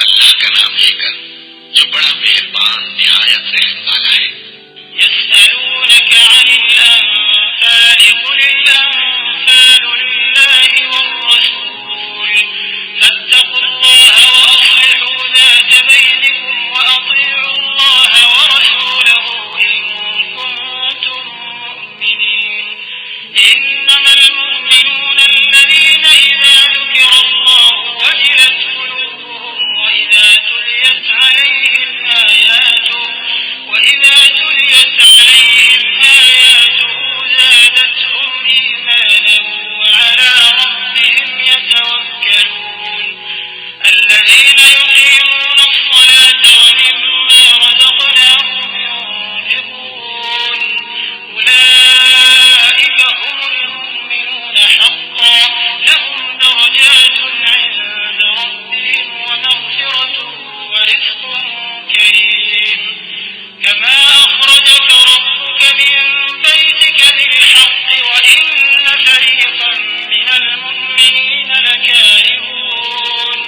अल्लाह का नाम लेकर जो बड़ा मेहरबान निहायत रहम वाला है। यस्अलूनक अनिल अनफाल कुल अनफाल लिल्लाहि वर्रसूल फत्तकुल्लाह वअस्लिहू ज़ात बैनिकुम वअतीअू अल्लाह वरसूलहू इन कुंतुम मुअ्मिनीन इन्नमल मुअ्मिनूना الذين إذا ذكر الله وجلت قلوبهم وإذا تليت عليهم آياته زادتهم إيمانا وعلى ربهم يتوكلون الذين يقيمون الصلاة ومما رزقناهم ينفقون أولئك هم المؤمنون حقا لهم درجات عند ربهم ومغفرة ورزق كريم كما أخرجك ربك من بيتك بالحق وإن فريقا من المؤمنين لكارهون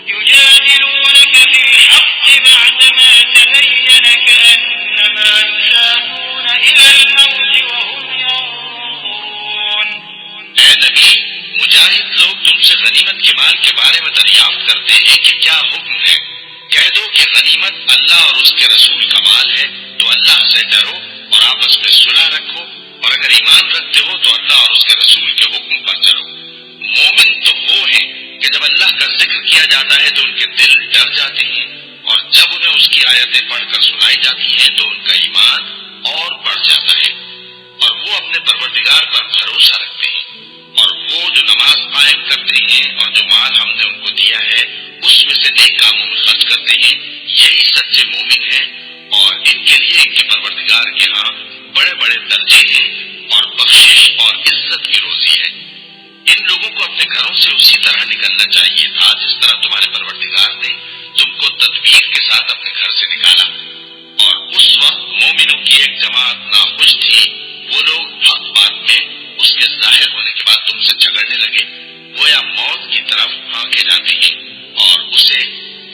يجادلونك في الحق بعدما تبين كأنما يساقون إلى الموت وهم ينظرون। ऐ नबी, मुजाहिद लोग तुमसे गनीमत के माल के बारे में दरियाफ्त करते हैं कि क्या हुक्म है। कह दो कि गनीमत अल्लाह और उसके रसूल का माल है, तो अल्लाह से डरो और आपस में सुलह रखो, और अगर ईमान रखते हो तो अल्लाह और उसके रसूल के हुक्म पर चलो। मोमिन तो वो हैं कि जब अल्लाह का जिक्र किया जाता है तो उनके दिल डर जाते हैं, और जब उन्हें उसकी आयतें पढ़कर सुनाई जाती हैं तो उनका ईमान और बढ़ जाता है, और वो अपने परवरदिगार पर भरोसा रखते हैं, और वो जो नमाज कायम करते हैं और जो माल हमने उनको दिया है उसमें से नेक कामों में खर्च करते हैं, यही सच्चे मोमिन हैं, और इनके लिए इनके परवरदिगार के यहाँ बड़े बड़े दर्जे हैं और बख्शिश और इज्जत की रोजी है। इन लोगों को अपने घरों से उसी तरह निकलना चाहिए था जिस तरह तुम्हारे परवरदिगार ने तुमको तदबीर के साथ अपने घर से निकाला। और उस वक्त मोमिनों की एक जमात नाखुश थी, वो लोग हक बात में उसके जाहिर होने के बाद तुमसे झगड़ने लगे, गोया मौत की तरफ आंखें जाते हैं और उसे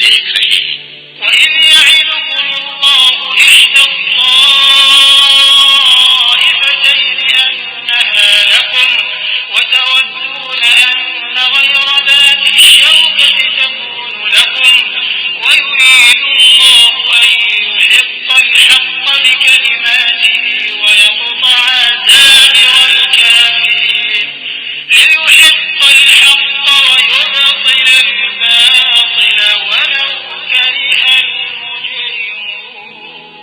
देख रहे हैं। وإذ يعدكم الله إحدى الطائفتين أنها لكم وتودون أن غير ذات الشوكة تكون لكم ويريد الله أن يحق الحق بكلماته ويقطع دابر الكافرين ليحق الحق ويبطل الباطل ولو كره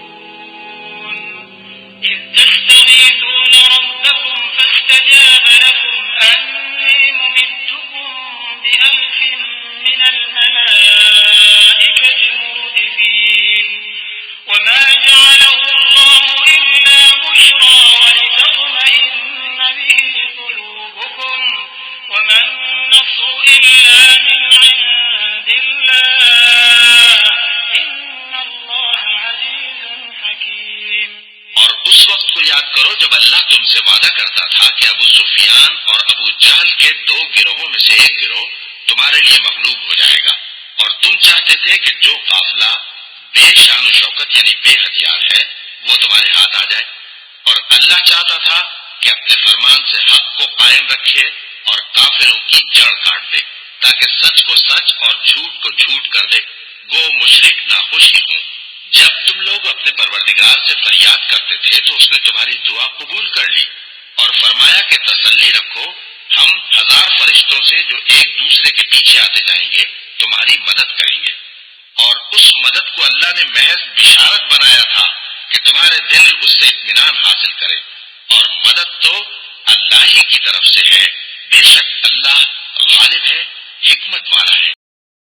المجرمون إذ تستغيثون ربكم فاستجاب لكم أني ممدكم بألف من الملائكة مردفين وما جعله الله إلا بشرى ولتطمئن به قلوبكم وما النصر إلا من عند الله إن الله عزيز حكيم। और उस वक्त को याद करो जब अल्लाह तुमसे वादा करता था कि अबू सुफियान और अबू जहल के दो गिरोहों में से एक गिरोह तुम्हारे लिए मगलूब हो जाएगा, और तुम चाहते थे कि जो काफिला बेशान शौकत यानी बेहथियार है वो तुम्हारे हाथ आ जाए, और अल्लाह चाहता था कि अपने फरमान से हक को कायम रखे और काफिरों की जड़ काट दे, ताकि सच को सच और झूठ को झूठ कर दे, गो मुशरिक नाखुश ही हों। जब तुम लोग अपने परवरदिगार से फरियाद करते थे तो उसने तुम्हारी दुआ कबूल कर ली और फरमाया कि तसल्ली रखो, हम 1000 फरिश्तों से जो एक दूसरे के पीछे आते जाएंगे तुम्हारी मदद करेंगे। और उस मदद को अल्लाह ने महज बिशारत बनाया था कि तुम्हारे दिल उससे इत्मीनान हासिल करें, और मदद तो अल्लाह ही की तरफ से है। बेशक अल्लाह गालिब है, हिकमत वाला है।